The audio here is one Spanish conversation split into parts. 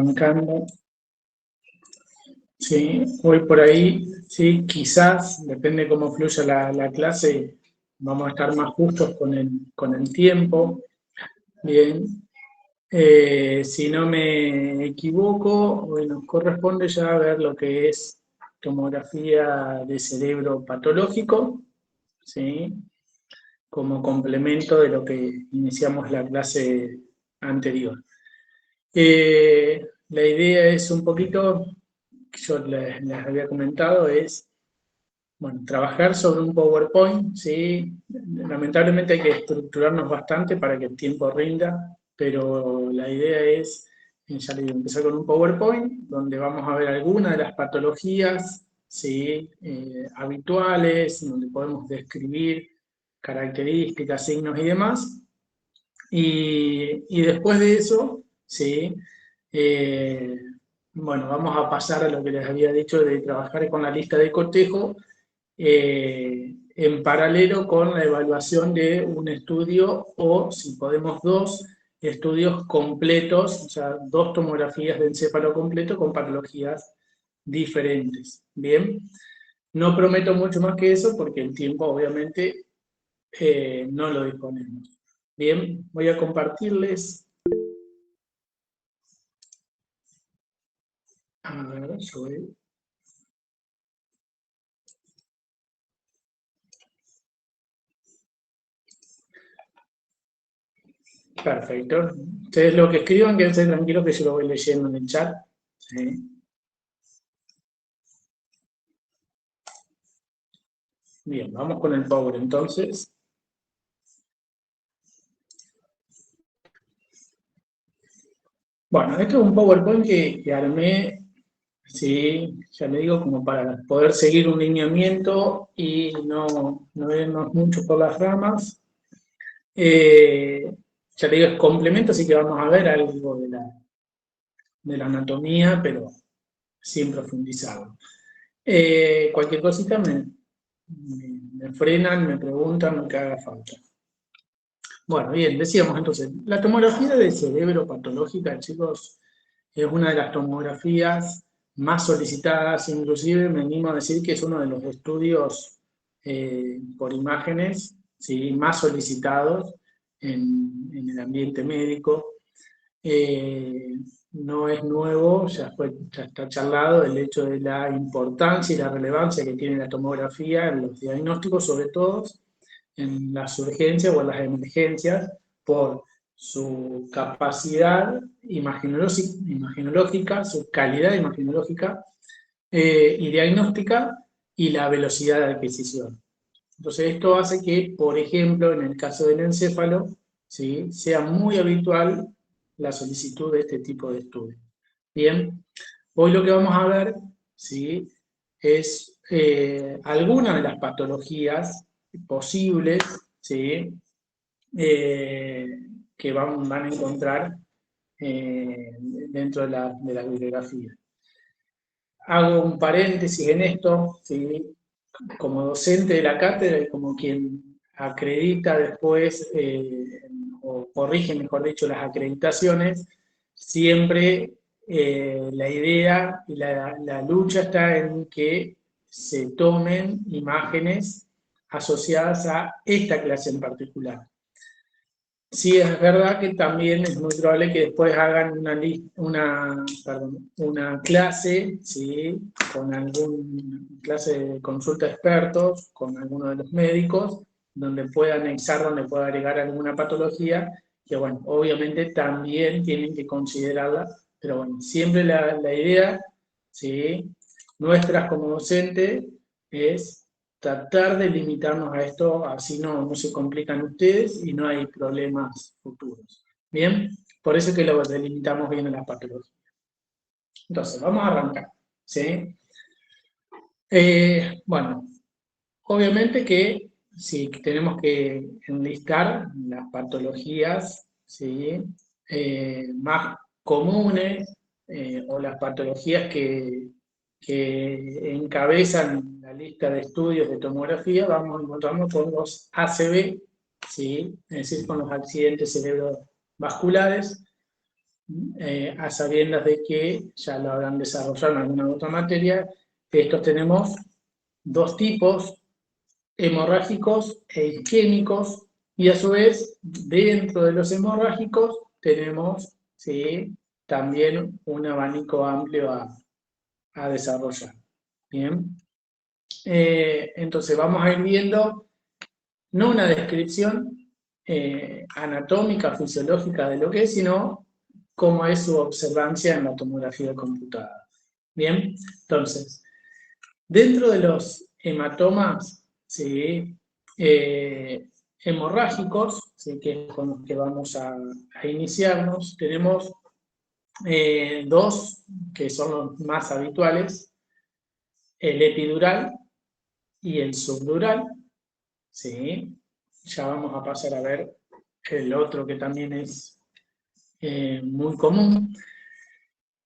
arrancando. Sí, voy por ahí, sí, quizás, depende cómo fluya la clase, vamos a estar más justos con el tiempo. Bien, si no me equivoco, bueno, corresponde ya ver lo que es tomografía de cerebro patológico, ¿sí? Como complemento de lo que iniciamos la clase anterior. La idea es un poquito, yo les había comentado, es bueno, trabajar sobre un PowerPoint, ¿sí? Lamentablemente hay que estructurarnos bastante para que el tiempo rinda, pero la idea es, ya les digo, empezar con un PowerPoint donde vamos a ver algunas de las patologías, ¿sí? Habituales, donde podemos describir características, signos y demás. Y después de eso, ¿sí? Eh, bueno, vamos a pasar a lo que les había dicho de trabajar con la lista de cotejo en paralelo con la evaluación de un estudio o, si podemos, dos estudios completos, o sea, dos tomografías de encéfalo completo con patologías diferentes. Bien, no prometo mucho más que eso porque el tiempo obviamente no lo disponemos. Bien, voy a compartirles. A ver, yo voy. Perfecto. Ustedes lo que escriban, quédense tranquilos que yo lo voy leyendo en el chat. ¿Sí? Bien, vamos con el Power entonces. Bueno, esto es un PowerPoint que armé, sí, ya le digo, como para poder seguir un lineamiento y no irnos mucho por las ramas. Ya le digo, es complemento, así que vamos a ver algo de la anatomía, pero sin profundizarlo. Cualquier cosita me frenan, me preguntan lo que haga falta. Bueno, bien, decíamos entonces, la tomografía de cerebro patológica, chicos, es una de las tomografías más solicitadas, inclusive me animo a decir que es uno de los estudios por imágenes, ¿sí? Más solicitados en el ambiente médico. No es nuevo, ya está charlado el hecho de la importancia y la relevancia que tiene la tomografía en los diagnósticos, sobre todo en las urgencias o en las emergencias, por su capacidad imaginológica, su calidad imaginológica y diagnóstica y la velocidad de adquisición. Entonces esto hace que, por ejemplo, en el caso del encéfalo, ¿sí? Sea muy habitual la solicitud de este tipo de estudios. Bien, hoy lo que vamos a ver, ¿sí? Es algunas de las patologías posibles, ¿sí? Que van a encontrar dentro de la bibliografía. Hago un paréntesis en esto, ¿sí? Como docente de la cátedra y como quien acredita después, o corrige, mejor dicho, las acreditaciones, siempre la idea y la lucha está en que se tomen imágenes asociadas a esta clase en particular. Sí, es verdad que también es muy probable que después hagan una clase, ¿sí? Con alguna clase de consulta de expertos, con alguno de los médicos, donde pueda anexar, donde pueda agregar alguna patología, que bueno, obviamente también tienen que considerarla, pero bueno, siempre la idea, ¿sí? Nuestras como docente es tratar de limitarnos a esto, así no se complican ustedes y no hay problemas futuros. Bien, por eso es que lo delimitamos bien en las patologías. Entonces, vamos a arrancar. ¿Sí? Bueno, obviamente que si tenemos que enlistar las patologías, ¿sí? Más comunes o las patologías que encabezan la lista de estudios de tomografía, vamos a encontrarnos con los ACV, ¿sí? Es decir, con los accidentes cerebrovasculares. a sabiendas de que ya lo habrán desarrollado en alguna otra materia. Estos tenemos dos tipos, hemorrágicos e isquémicos, y a su vez, dentro de los hemorrágicos tenemos, ¿sí?, también un abanico amplio a desarrollar. Bien. Entonces vamos a ir viendo, no una descripción anatómica, fisiológica de lo que es, sino cómo es su observancia en la tomografía computada. Bien, entonces, dentro de los hematomas, ¿sí?, hemorrágicos, ¿sí?, que es con los que vamos a iniciarnos, tenemos dos que son los más habituales, el epidural y el subdural, ¿sí? Ya vamos a pasar a ver el otro que también es muy común.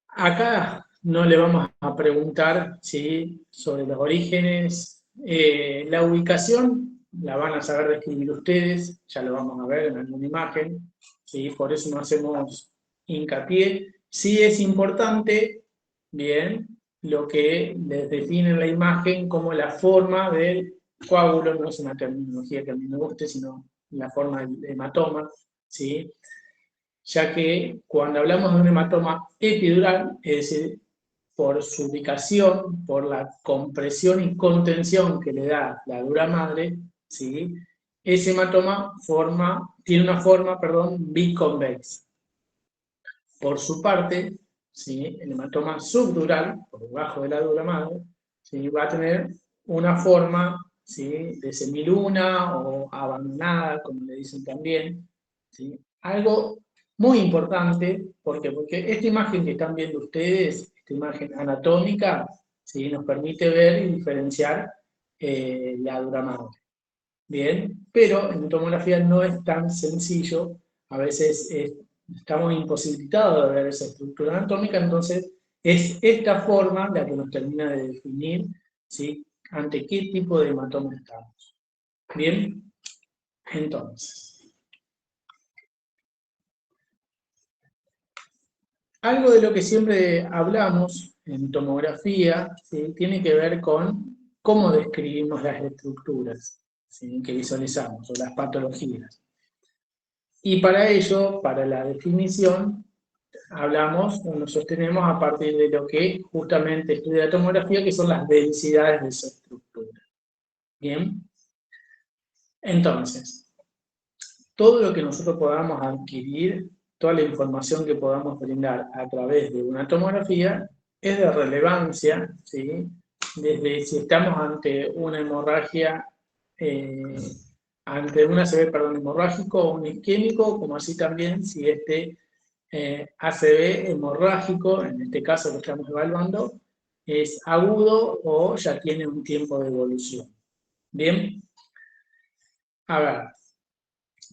Acá no le vamos a preguntar, ¿sí?, sobre los orígenes. La ubicación la van a saber describir ustedes, ya lo vamos a ver en alguna imagen, ¿sí? Por eso no hacemos hincapié. Sí es importante, bien, lo que les define en la imagen como la forma del coágulo, no es una terminología que a mí me guste, sino la forma del hematoma, ¿sí? Ya que cuando hablamos de un hematoma epidural, es decir, por su ubicación, por la compresión y contención que le da la dura madre, ¿sí?, ese hematoma tiene una forma, biconvexa. Por su parte, ¿sí?, el hematoma subdural, por debajo de la dura madre, ¿sí?, va a tener una forma, ¿sí?, de semiluna o abandonada, como le dicen también, ¿sí? Algo muy importante, porque esta imagen que están viendo ustedes, esta imagen anatómica, ¿sí?, nos permite ver y diferenciar la dura madre. Bien, pero en tomografía no es tan sencillo, a veces estamos imposibilitados de ver esa estructura anatómica, entonces es esta forma la que nos termina de definir, ¿sí?, ante qué tipo de hematoma estamos. Bien, entonces, algo de lo que siempre hablamos en tomografía, ¿sí?, tiene que ver con cómo describimos las estructuras, ¿sí?, que visualizamos, o las patologías. Y para ello, para la definición, nos sostenemos a partir de lo que justamente estudia la tomografía, que son las densidades de esa estructura. Bien, entonces, todo lo que nosotros podamos adquirir, toda la información que podamos brindar a través de una tomografía, es de relevancia, ¿sí?, desde si estamos ante una hemorragia, ante un ACV, hemorrágico o un isquémico, como así también si este ACV hemorrágico, en este caso que estamos evaluando, es agudo o ya tiene un tiempo de evolución. Bien, a ver,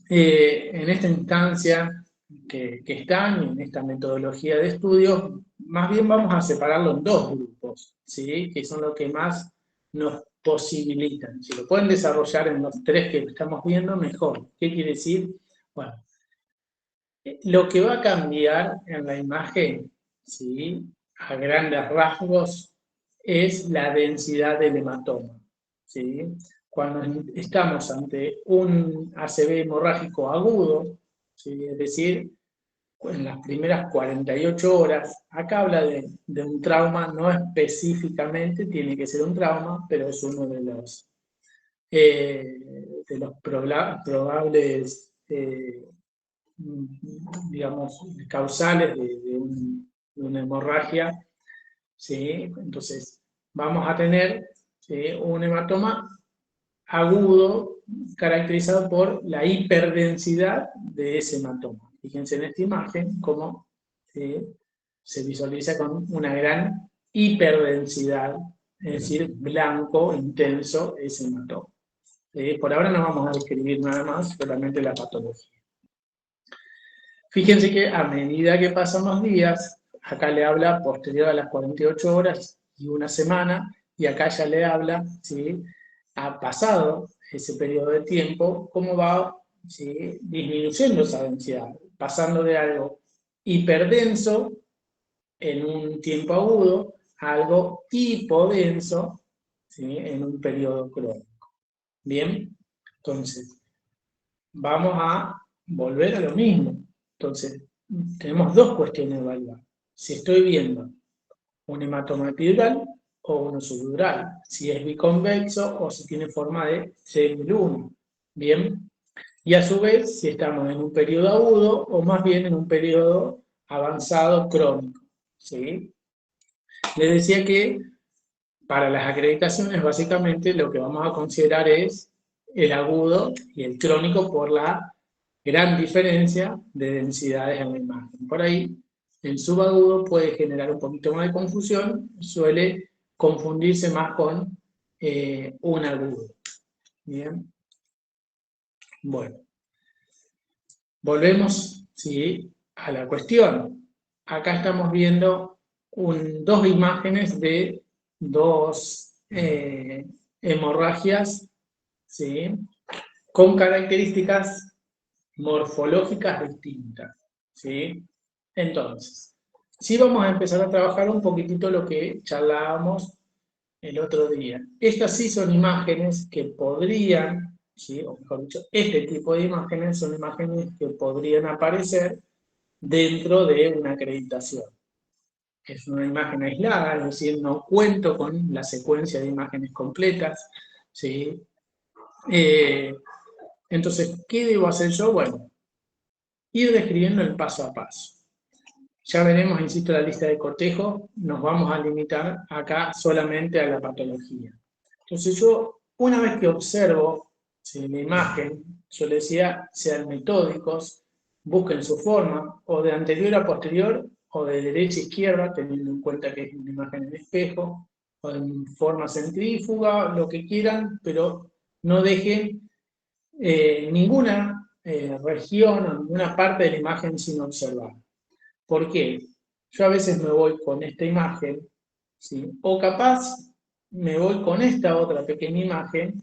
en esta instancia que están, en esta metodología de estudio, más bien vamos a separarlo en dos grupos, ¿sí?, que son los que más nos posibilitan. Si lo pueden desarrollar en los tres que estamos viendo, mejor. ¿Qué quiere decir? Bueno, lo que va a cambiar en la imagen, ¿sí?, a grandes rasgos, es la densidad del hematoma, ¿sí? Cuando estamos ante un ACV hemorrágico agudo, ¿sí?, es decir, en las primeras 48 horas, acá habla de un trauma, no específicamente tiene que ser un trauma, pero es uno de los probables digamos, causales de una hemorragia, ¿sí? Entonces, vamos a tener, ¿sí?, un hematoma agudo caracterizado por la hiperdensidad de ese hematoma. Fíjense en esta imagen cómo, ¿sí?, se visualiza con una gran hiperdensidad, es decir, blanco, intenso, ese hematoma. Por ahora no vamos a describir nada más, solamente la patología. Fíjense que a medida que pasan los días, acá le habla posterior a las 48 horas y una semana, y acá ya le habla, ¿sí?, ha pasado ese periodo de tiempo, cómo va, ¿sí?, disminuyendo esa densidad, pasando de algo hiperdenso en un tiempo agudo a algo hipodenso, ¿sí?, en un periodo crónico. Bien, entonces vamos a volver a lo mismo. Entonces, tenemos dos cuestiones de evaluar. Si estoy viendo un hematoma epidural o uno subdural, si es biconvexo o si tiene forma de C-1. Bien, y a su vez, si estamos en un periodo agudo o más bien en un periodo avanzado crónico. ¿Sí? Les decía que para las acreditaciones, básicamente, lo que vamos a considerar es el agudo y el crónico por la gran diferencia de densidades en la imagen. Por ahí, el subagudo puede generar un poquito más de confusión, suele confundirse más con un agudo. Bien. Bueno, volvemos, ¿sí?, a la cuestión. Acá estamos viendo dos imágenes de dos hemorragias, ¿sí?, con características morfológicas distintas. ¿Sí? Entonces, sí vamos a empezar a trabajar un poquitito lo que charlábamos el otro día. Estas sí son imágenes que podrían, ¿sí?, o mejor dicho, este tipo de imágenes son imágenes que podrían aparecer dentro de una acreditación. Es una imagen aislada, es decir, no cuento con la secuencia de imágenes completas, ¿sí? Entonces, ¿qué debo hacer yo? Bueno, ir describiendo el paso a paso. Ya veremos, insisto, la lista de cotejo, nos vamos a limitar acá solamente a la patología. Entonces yo, una vez que observo, ¿sí?, la imagen, yo les decía, sean metódicos, busquen su forma, o de anterior a posterior, o de derecha a izquierda, teniendo en cuenta que es una imagen en espejo, o en forma centrífuga, lo que quieran, pero no dejen ninguna región o ninguna parte de la imagen sin observar. ¿Por qué? Yo a veces me voy con esta imagen, ¿sí?, o capaz me voy con esta otra pequeña imagen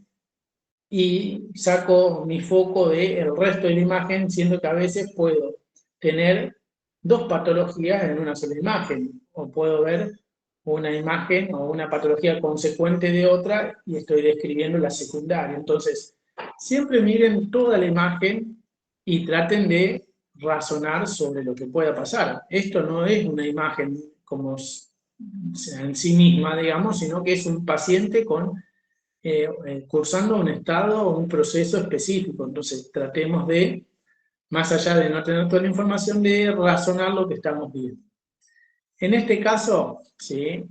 y saco mi foco del resto de la imagen, siendo que a veces puedo tener dos patologías en una sola imagen, o puedo ver una imagen o una patología consecuente de otra y estoy describiendo la secundaria. Entonces, siempre miren toda la imagen y traten de razonar sobre lo que pueda pasar. Esto no es una imagen como en sí misma, digamos, sino que es un paciente cursando un estado o un proceso específico. Entonces, tratemos de, más allá de no tener toda la información, de razonar lo que estamos viendo. En este caso, ¿sí?,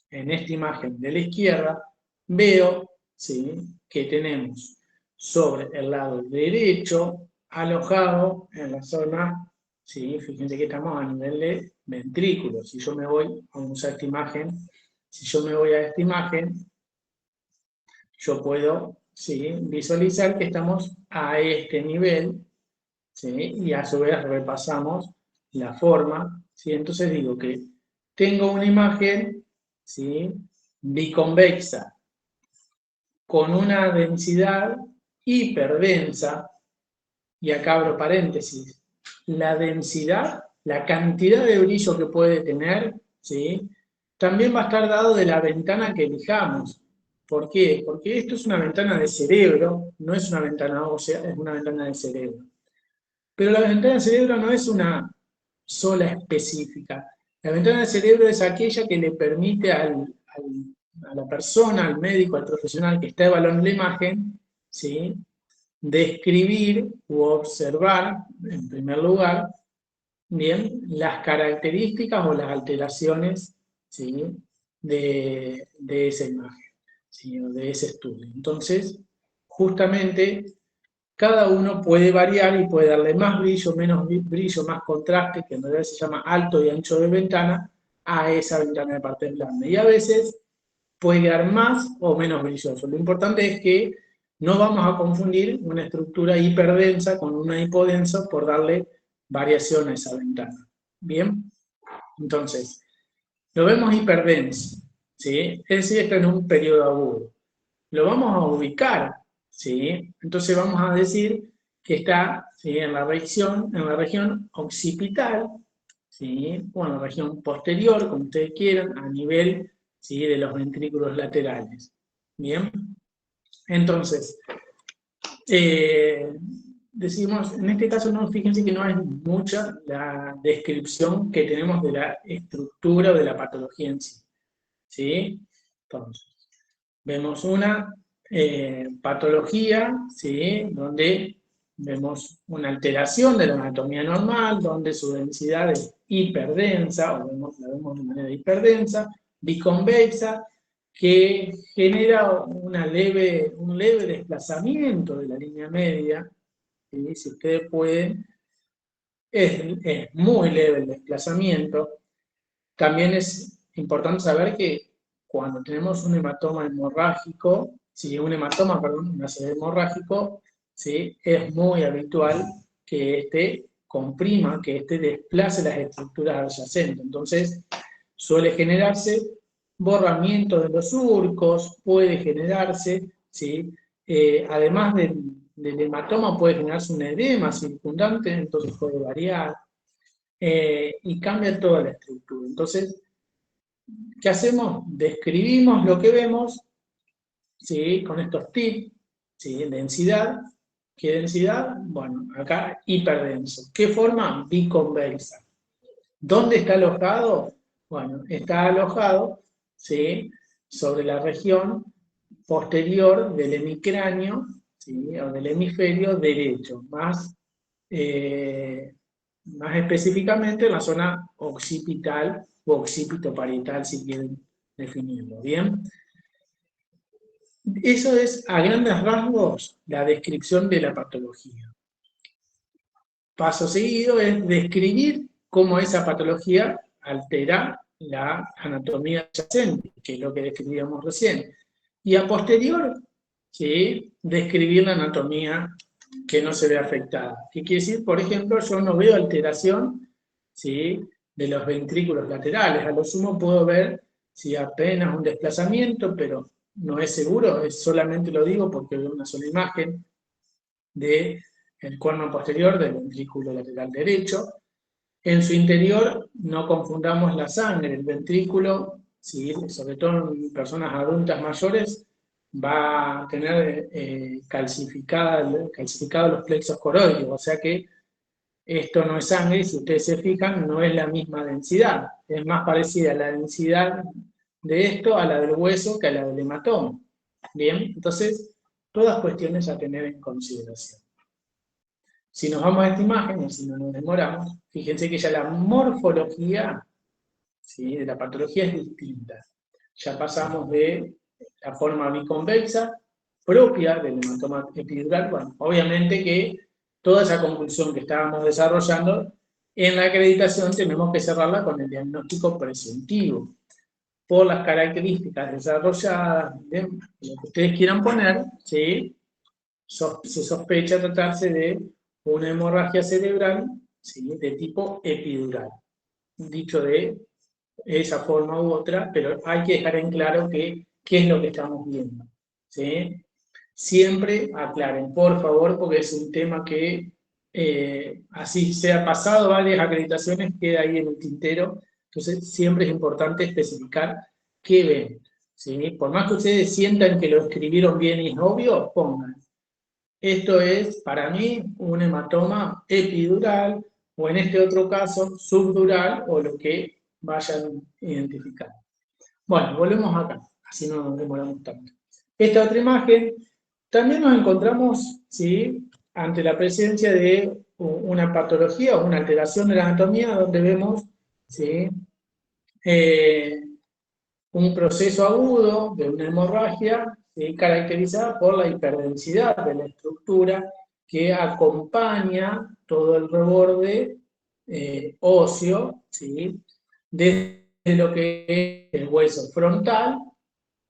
en esta imagen de la izquierda, veo, ¿sí?, que tenemos sobre el lado derecho, alojado en la zona, ¿sí?, fíjense que estamos a nivel de ventrículo. Si yo me voy, vamos a esta imagen, si yo me voy a esta imagen, yo puedo, ¿sí?, visualizar que estamos a este nivel, ¿sí?, y a su vez repasamos la forma, ¿sí? Entonces digo que tengo una imagen, ¿sí?, biconvexa, con una densidad hiperdensa, y acá abro paréntesis, la densidad, la cantidad de brillo que puede tener, ¿sí?, también va a estar dado de la ventana que elijamos. ¿Por qué? Porque esto es una ventana de cerebro, no es una ventana ósea, es una ventana de cerebro. Pero la ventana de cerebro no es una sola específica. La ventana del cerebro es aquella que le permite a la persona, al médico, al profesional que está evaluando la imagen, ¿sí?, describir u observar, en primer lugar, bien, las características o las alteraciones, ¿sí?, de esa imagen, ¿sí?, o de ese estudio. Entonces, justamente, cada uno puede variar y puede darle más brillo, menos brillo, más contraste, que en realidad se llama alto y ancho de ventana, a esa ventana de parte blanda. Y a veces puede quedar más o menos brilloso. Lo importante es que no vamos a confundir una estructura hiperdensa con una hipodensa por darle variación a esa ventana. ¿Bien? Entonces, lo vemos hiperdenso, ¿sí? Es decir, está en un periodo agudo. Lo vamos a ubicar, ¿sí? Entonces vamos a decir que está, ¿sí?, en la región occipital, ¿sí? O en la región posterior, como ustedes quieran, a nivel, ¿sí?, de los ventrículos laterales. Bien, entonces, decimos, en este caso, no, fíjense que no es mucha la descripción que tenemos de la estructura de la patología en sí. ¿Sí? Entonces, vemos una patología, ¿sí?, donde vemos una alteración de la anatomía normal, donde su densidad es hiperdensa, o la vemos de manera hiperdensa, biconvexa, que genera un leve desplazamiento de la línea media, ¿sí? Si ustedes pueden, es muy leve el desplazamiento. También es importante saber que cuando tenemos un hematoma hemorrágico, un ACV hemorrágico, ¿sí?, es muy habitual que este comprima, que este desplace las estructuras adyacentes. Entonces, suele generarse borramiento de los surcos, puede generarse, ¿sí? Además del hematoma puede generarse un edema circundante, entonces puede variar, y cambia toda la estructura. Entonces, ¿qué hacemos? Describimos lo que vemos, ¿sí?, con estos tips, ¿sí? Densidad. ¿Qué densidad? Bueno, acá hiperdenso. ¿Qué forma? Biconvexa. ¿Dónde está alojado? Bueno, está alojado, ¿sí?, sobre la región posterior del hemicráneo, ¿sí?, o del hemisferio derecho, más específicamente en la zona occipital o occipitoparietal, si quieren definirlo, ¿bien? Eso es, a grandes rasgos, la descripción de la patología. Paso seguido es describir cómo esa patología altera la anatomía adyacente, que es lo que describíamos recién. Y a posterior, ¿sí?, describir la anatomía que no se ve afectada. ¿Qué quiere decir? Por ejemplo, yo no veo alteración, ¿sí?, de los ventrículos laterales. A lo sumo puedo ver si apenas un desplazamiento, pero no es seguro, es solamente lo digo porque veo una sola imagen del cuerno posterior del ventrículo lateral derecho. En su interior no confundamos la sangre, el ventrículo, ¿sí?, sobre todo en personas adultas mayores, va a tener calcificados los plexos coroides, o sea que esto no es sangre, y si ustedes se fijan, no es la misma densidad, es más parecida a la densidad de esto a la del hueso que a la del hematoma. Bien, entonces, todas cuestiones a tener en consideración. Si nos vamos a esta imagen, y si no nos demoramos, fíjense que ya la morfología, ¿sí?, de la patología es distinta. Ya pasamos de la forma biconvexa, propia del hematoma epidural. Bueno, obviamente que toda esa conclusión que estábamos desarrollando, en la acreditación tenemos que cerrarla con el diagnóstico presuntivo, por las características desarrolladas, de lo que ustedes quieran poner, ¿sí?, se sospecha tratarse de una hemorragia cerebral, ¿sí?, de tipo epidural. Dicho de esa forma u otra, pero hay que dejar en claro qué es lo que estamos viendo, ¿sí? Siempre aclaren, por favor, porque es un tema que, así sea pasado varias acreditaciones, queda ahí en el tintero. Entonces, siempre es importante especificar qué ven, ¿sí? Por más que ustedes sientan que lo escribieron bien y es obvio, pongan: esto es, para mí, un hematoma epidural, o en este otro caso, subdural, o lo que vayan identificando. Bueno, volvemos acá, así no nos demoramos tanto. Esta otra imagen, también nos encontramos, ¿sí?, ante la presencia de una patología o una alteración de la anatomía, donde vemos, ¿sí?, un proceso agudo de una hemorragia, ¿sí?, caracterizada por la hiperdensidad de la estructura que acompaña todo el reborde óseo, ¿sí?, desde lo que es el hueso frontal,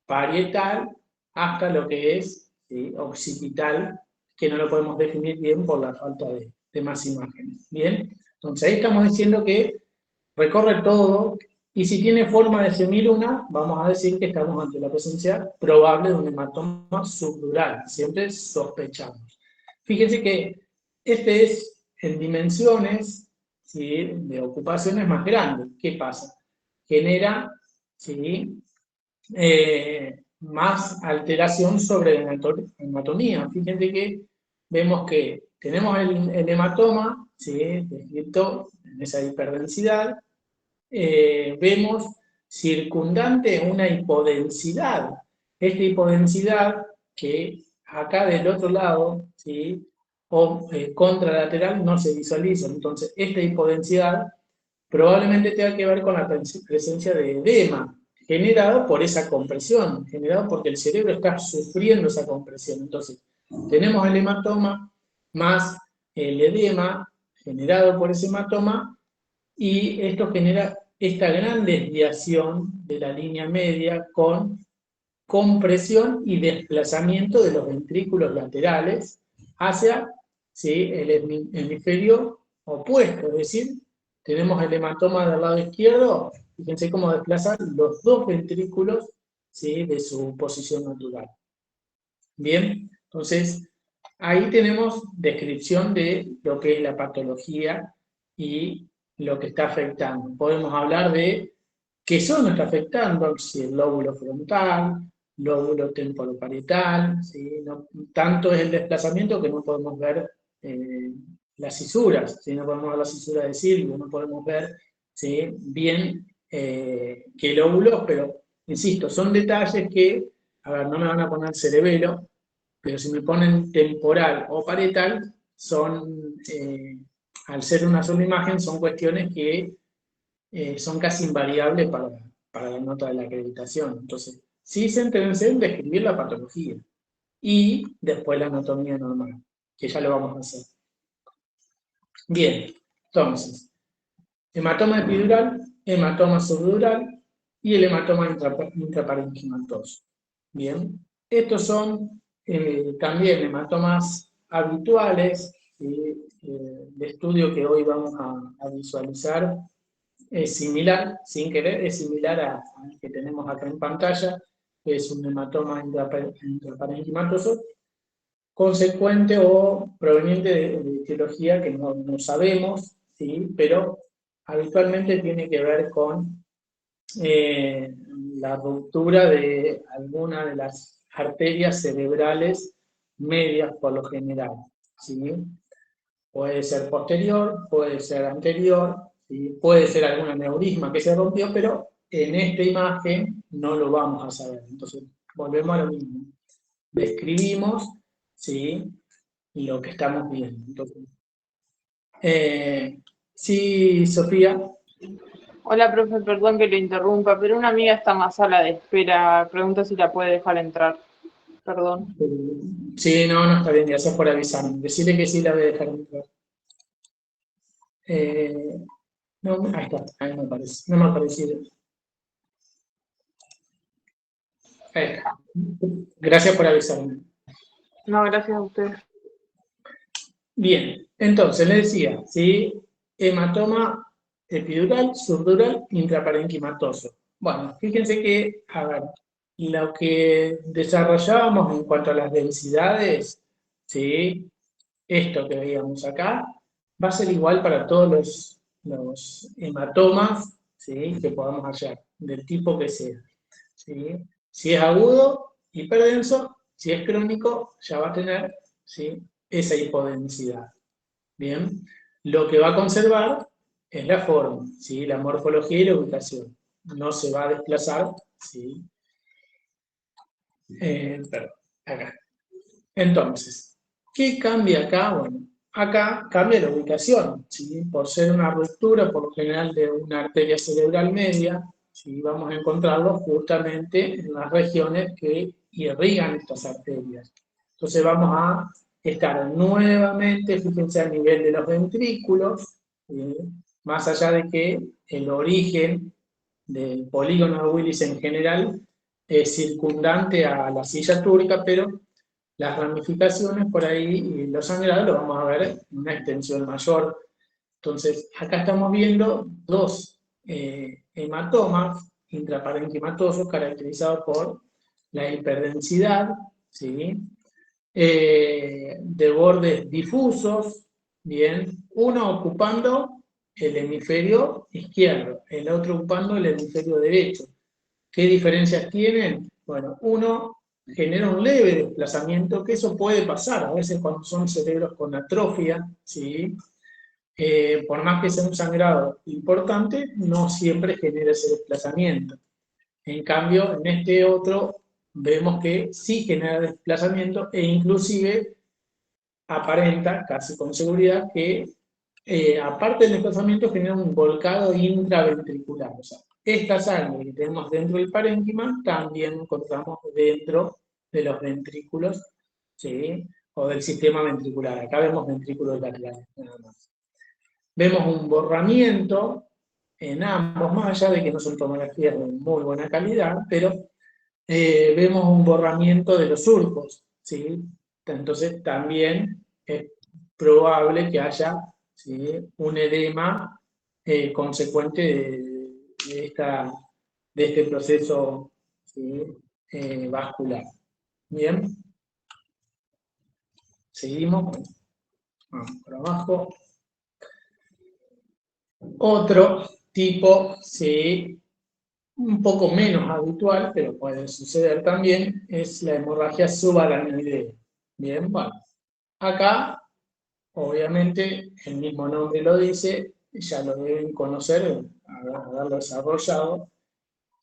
parietal, hasta lo que es, ¿sí?, occipital, que no lo podemos definir bien por la falta de más imágenes. Bien, entonces ahí estamos diciendo que recorre todo, y si tiene forma de semiluna, vamos a decir que estamos ante la presencia probable de un hematoma subdural, siempre sospechamos. Fíjense que este es, en dimensiones, ¿sí? De ocupación es más grande. ¿Qué pasa? Genera, ¿sí? Más alteración sobre la anatomía. Fíjense que vemos que tenemos el hematoma, ¿sí? Descrito en esa hiperdensidad. Vemos circundante una hipodensidad. Esta hipodensidad que acá del otro lado, ¿sí? O contralateral no se visualiza. Entonces, esta hipodensidad probablemente tenga que ver con la presencia de edema, generado por esa compresión, generado porque el cerebro está sufriendo esa compresión. Entonces, tenemos el hematoma más el edema generado por ese hematoma, y esto genera esta gran desviación de la línea media con compresión y desplazamiento de los ventrículos laterales hacia, ¿sí? El hemisferio opuesto, es decir, tenemos el hematoma del lado izquierdo, fíjense cómo desplaza los dos ventrículos, ¿sí? De su posición natural. Bien, entonces ahí tenemos descripción de lo que es la patología y lo que está afectando. Podemos hablar de qué zona está afectando, si el lóbulo frontal, lóbulo temporoparietal, ¿sí? No, tanto es el desplazamiento que no podemos ver las cisuras, ¿sí? No podemos ver la cisura de Silvio, no podemos ver, ¿sí? Bien qué lóbulos, pero insisto, son detalles que, a ver, no me van a poner cerebelo, pero si me ponen temporal o parietal, son, al ser una sola imagen, son cuestiones que son casi invariables para la nota de la acreditación. Entonces, sí céntrense en describir la patología y después la anatomía normal, que ya lo vamos a hacer. Bien, entonces, hematoma epidural, hematoma subdural y el hematoma intraparenquimatoso. Bien, estos son también hematomas habituales, de estudio que hoy vamos a visualizar. Es similar, sin querer, es similar al que tenemos acá en pantalla, que es un hematoma intraparenquimatoso, consecuente o proveniente de etiología que no sabemos, ¿sí? Pero habitualmente tiene que ver con la ruptura de alguna de las arterias cerebrales medias por lo general, ¿sí? Puede ser posterior, puede ser anterior, ¿sí? Puede ser algún aneurisma que se rompió, pero en esta imagen no lo vamos a saber. Entonces, volvemos a lo mismo. Describimos, ¿sí? Lo que estamos viendo. Entonces, sí, Sofía. Hola, profe, perdón que lo interrumpa, pero una amiga está en la sala de espera. Pregunta si la puede dejar entrar. Perdón. Sí, no está bien, gracias por avisarme. Decirle que sí la voy a dejar entrar. No, ahí está, ahí me aparece. No me ha aparecido. Ahí está. Gracias por avisarme. No, gracias a usted. Bien, entonces le decía, ¿sí? Hematoma epidural, subdural, intraparenquimatoso. Bueno, fíjense que, a ver, lo que desarrollábamos en cuanto a las densidades, ¿sí? Esto que veíamos acá, va a ser igual para todos los hematomas, ¿sí? Que podamos hallar, del tipo que sea, ¿sí? Si es agudo, hiperdenso; si es crónico, ya va a tener, ¿sí? Esa hipodensidad. Bien, lo que va a conservar es la forma, ¿sí? La morfología y la ubicación. No se va a desplazar, ¿sí? Perdón, acá. Entonces, ¿qué cambia acá? Bueno, acá cambia la ubicación, ¿sí? Por ser una ruptura, por lo general, de una arteria cerebral media, ¿sí? Vamos a encontrarlo justamente en las regiones que irrigan estas arterias. Entonces vamos a estar nuevamente, fíjense, a nivel de los ventrículos, ¿sí? Más allá de que el origen del polígono de Willis en general es circundante a la silla túrica, pero las ramificaciones por ahí y los sangrados lo vamos a ver en una extensión mayor. Entonces, acá estamos viendo dos hematomas intraparenquimatosos caracterizados por la hiperdensidad, ¿sí? De bordes difusos, bien, uno ocupando el hemisferio izquierdo, el otro ocupando el hemisferio derecho. ¿Qué diferencias tienen? Bueno, uno genera un leve desplazamiento, que eso puede pasar, a veces cuando son cerebros con atrofia, ¿sí? Por más que sea un sangrado importante, no siempre genera ese desplazamiento. En cambio, en este otro vemos que sí genera desplazamiento e inclusive aparenta, casi con seguridad, que aparte del desplazamiento genera un volcado intraventricular. O sea, esta sangre que tenemos dentro del parénquima también encontramos dentro de los ventrículos, ¿sí? O del sistema ventricular. Acá vemos ventrículos laterales, nada más. Vemos un borramiento en ambos, más allá de que no son tomografías de muy buena calidad, pero vemos un borramiento de los surcos, ¿sí? Entonces también es probable que haya, ¿sí?, un edema consecuente de este proceso, ¿sí?, vascular. Bien, seguimos, vamos por abajo. Otro tipo, sí, un poco menos habitual, pero puede suceder también, es la hemorragia subaracnoidea. Bien, bueno, acá, obviamente, el mismo nombre lo dice, ya lo deben conocer, haberlo desarrollado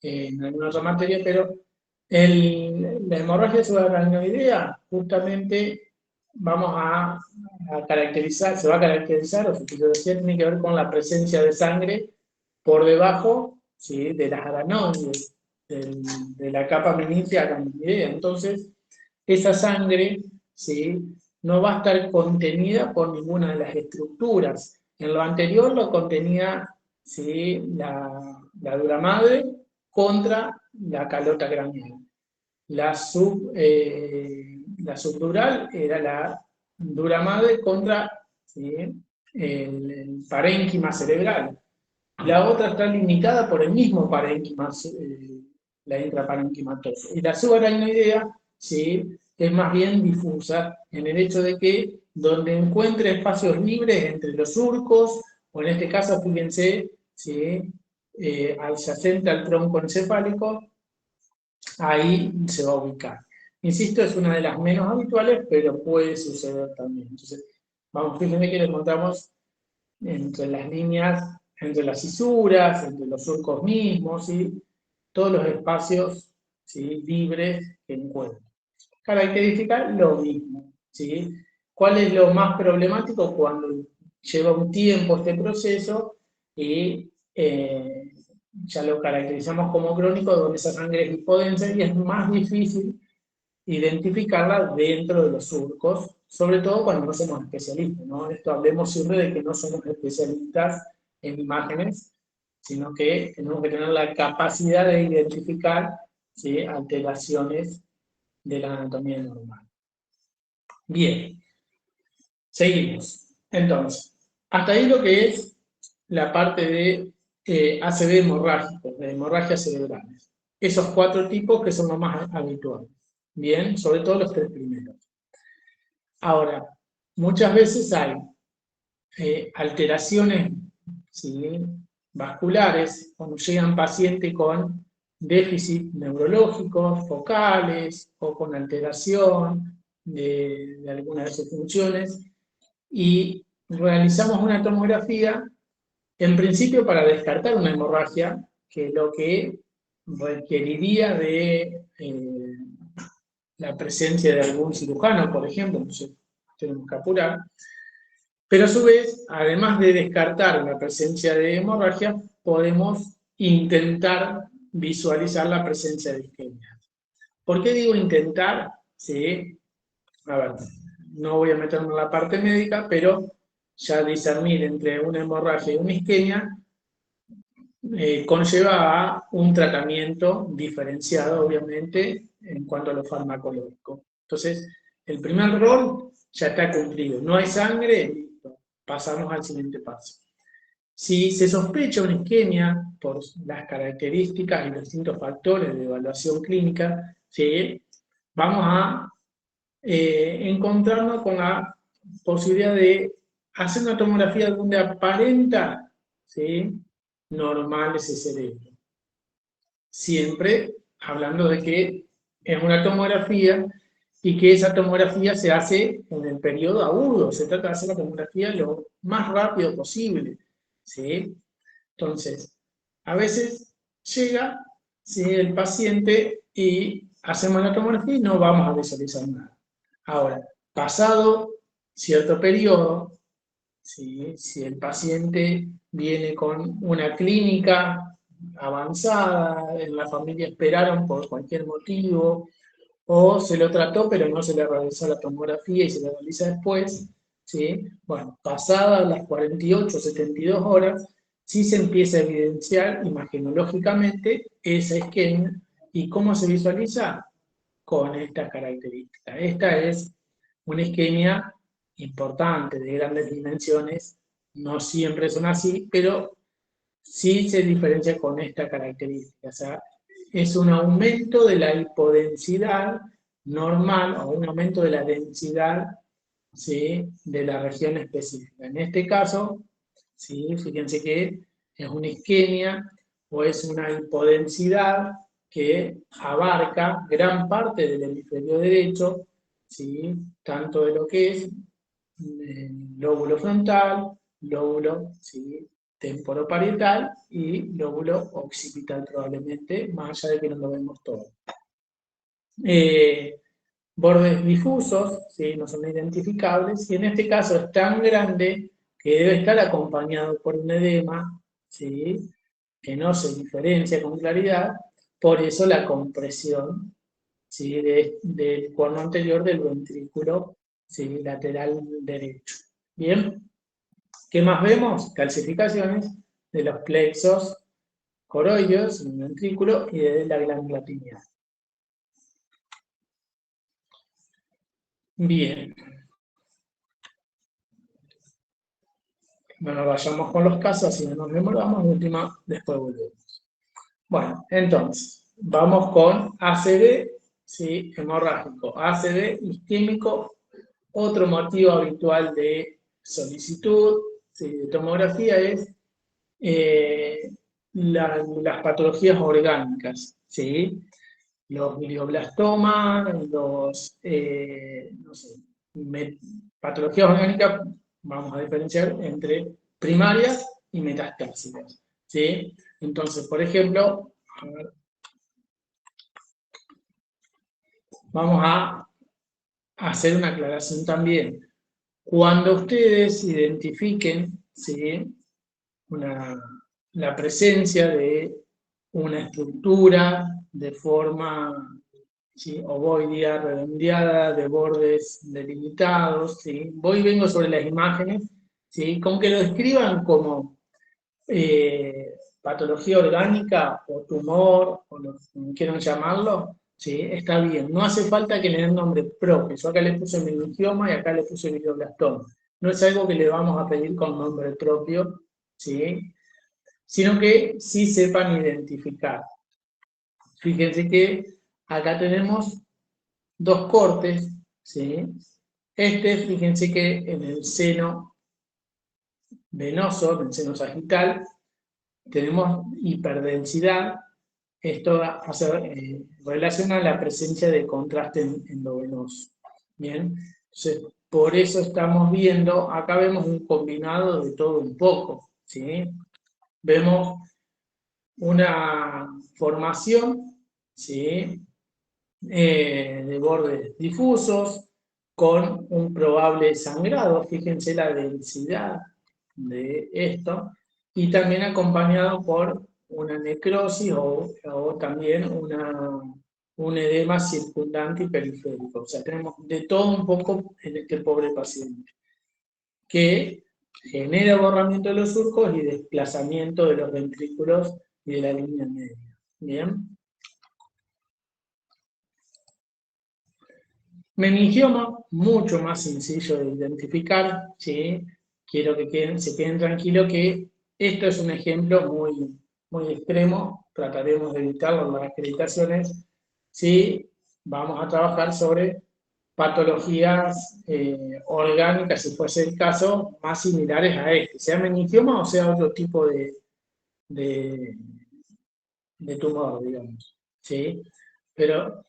en alguna otra materia, pero la hemorragia subaracnoidea, justamente, se va a caracterizar, o su fisiología tiene que ver con la presencia de sangre por debajo, ¿sí?, de las aranoides, de la capa meningia aracnoidea. Entonces, esa sangre, ¿sí?, no va a estar contenida por ninguna de las estructuras. En lo anterior lo contenía, ¿sí?, la dura madre contra la calota craneal. La subdural era la dura madre contra, ¿sí?, el parénquima cerebral. La otra está limitada por el mismo parénquima, la intraparenquimatosa. Y la subaracnoidea, ¿sí?, es más bien difusa en el hecho de que donde encuentre espacios libres entre los surcos, o en este caso, fíjense, ¿sí?, adyacente al tronco encefálico, ahí se va a ubicar. Insisto, es una de las menos habituales, pero puede suceder también. Entonces, vamos, fíjense que lo encontramos entre las líneas, entre las cisuras, entre los surcos mismos, ¿sí?, todos los espacios, ¿sí?, libres que encuentro. Característica, lo mismo, ¿sí? ¿Cuál es lo más problemático? Cuando lleva un tiempo este proceso y ya lo caracterizamos como crónico, donde esa sangre es hipodensa y es más difícil identificarla dentro de los surcos, sobre todo cuando no somos especialistas, ¿no? Esto hablemos siempre de que no somos especialistas en imágenes, sino que tenemos que tener la capacidad de identificar, ¿sí?, alteraciones de la anatomía normal. Bien, seguimos. Entonces, hasta ahí lo que es la parte de ACV hemorrágicos, de hemorragias cerebrales. Esos 4 tipos que son los más habituales. Bien, sobre todo los 3 primeros. Ahora, muchas veces hay alteraciones, ¿sí?, vasculares, cuando llegan pacientes con déficit neurológicos, focales, o con alteración de alguna de sus funciones, y realizamos una tomografía, en principio para descartar una hemorragia, que lo que requeriría de la presencia de algún cirujano, por ejemplo, entonces tenemos que apurar. Pero a su vez, además de descartar la presencia de hemorragia, podemos intentar visualizar la presencia de isquemia. ¿Por qué digo intentar? Sí, a ver, no voy a meterme en la parte médica, pero ya discernir entre una hemorragia y una isquemia conlleva a un tratamiento diferenciado, obviamente, en cuanto a lo farmacológico. Entonces, el primer rol ya está cumplido. No hay sangre, listo. Pasamos al siguiente paso. Si se sospecha una isquemia por las características y los distintos factores de evaluación clínica, ¿sí?, vamos a encontrarnos con la posibilidad de hacer una tomografía donde aparenta ¿sí? Normal ese cerebro. Siempre hablando de que es una tomografía y que esa tomografía se hace en el periodo agudo, se trata de hacer la tomografía lo más rápido posible, ¿sí? Entonces, a veces llega, ¿sí?, el paciente y hacemos la tomografía y no vamos a visualizar nada. Ahora, pasado cierto periodo, ¿sí?, si el paciente viene con una clínica avanzada, en la familia esperaron por cualquier motivo, o se lo trató pero no se le realizó la tomografía y se la realiza después, ¿sí? Bueno, pasadas las 48 o 72 horas, sí se empieza a evidenciar imagenológicamente esa isquemia. ¿Y cómo se visualiza? Con estas características. Esta es una isquemia importante, de grandes dimensiones, no siempre son así, pero sí se diferencia con esta característica. O sea, es un aumento de la hipodensidad normal o un aumento de la densidad, ¿sí?, de la región específica. En este caso, ¿sí?, fíjense que es una isquemia o es una hipodensidad que abarca gran parte del hemisferio derecho, ¿sí?, tanto de lo que es lóbulo frontal, lóbulo, ¿sí?, temporoparietal y lóbulo occipital probablemente, más allá de que no lo vemos todo. Bordes difusos, ¿sí?, no son identificables, y en este caso es tan grande que debe estar acompañado por un edema, ¿sí?, que no se diferencia con claridad, por eso la compresión, ¿sí?, del cono anterior del ventrículo, ¿sí?, lateral derecho. Bien, ¿qué más vemos? Calcificaciones de los plexos coroideos en el ventrículo y de la glándula pineal. Bien. No nos vayamos con los casos, si no nos demoramos, de última, después volvemos. Bueno, entonces, vamos con ACV, ¿sí?, hemorrágico, ACV isquémico, otro motivo habitual de solicitud, ¿sí?, de tomografía es las patologías orgánicas, ¿sí? Los glioblastomas, no sé, patologías orgánicas, vamos a diferenciar entre primarias y metastásicas, ¿sí? Entonces, por ejemplo, vamos a hacer una aclaración también. Cuando ustedes identifiquen, ¿sí?, la presencia de una estructura de forma, ¿sí?, ovoidea, redondeada, de bordes delimitados, ¿sí? Voy y vengo sobre las imágenes, ¿sí?, con que lo describan como patología orgánica o tumor, o lo que quieran llamarlo, ¿sí?, está bien. No hace falta que le den nombre propio. Yo acá le puse meningioma y acá le puse glioblastoma. No es algo que le vamos a pedir con nombre propio, ¿sí?, sino que sí sepan identificar. Fíjense que acá tenemos dos cortes, ¿sí? Fíjense que en el seno venoso, en el seno sagital, tenemos hiperdensidad. Esto relaciona la presencia de contraste endovenoso. Bien, entonces por eso estamos viendo, acá vemos un combinado de todo un poco, ¿sí? Vemos una formación, ¿sí?, de bordes difusos con un probable sangrado, fíjense la densidad de esto, y también acompañado por una necrosis o también un edema circundante y periférico. O sea, tenemos de todo un poco en este pobre paciente, que genera borramiento de los surcos y desplazamiento de los ventrículos y de la línea media. Bien. Meningioma, mucho más sencillo de identificar, ¿sí? Quiero que se queden tranquilos que esto es un ejemplo muy, muy extremo, trataremos de evitarlo en las acreditaciones, ¿sí? Vamos a trabajar sobre patologías orgánicas, si fuese el caso, más similares a este, sea meningioma o sea otro tipo de, de tumor, digamos, ¿sí? Pero